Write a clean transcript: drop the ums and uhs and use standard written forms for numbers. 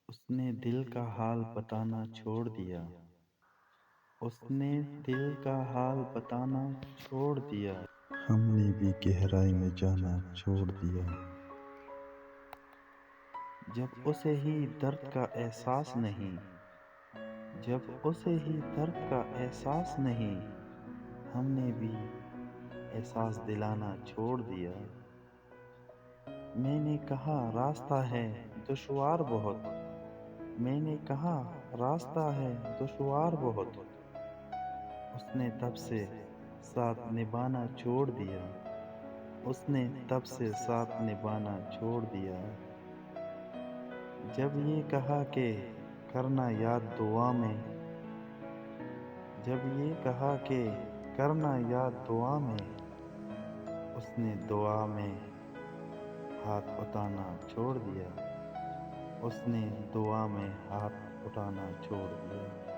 اس نے دل کا حال بتانا چھوڑ دیا۔ اس نے دل کا حال بتانا چھوڑ دیا۔ ہم نے بھی گہرائی میں جانا چھوڑ دیا۔ جب اسے ہی درد کا احساس نہیں، جب اسے ہی درد کا احساس نہیں، ہم نے بھی احساس دلانا چھوڑ دیا۔ میں نے کہا راستہ ہے دشوار بہت، میں نے کہا راستہ ہے دشوار بہت، اس نے تب سے ساتھ نبھانا چھوڑ دیا۔ اس نے تب سے ساتھ نبھانا چھوڑ دیا۔ جب یہ کہا کہ کرنا یاد دعا میں، جب یہ کہا کہ کرنا یاد دعا میں، اس نے دعا میں ہاتھ اٹھانا چھوڑ دیا۔ اس نے دعا میں ہاتھ اٹھانا چھوڑ دیا۔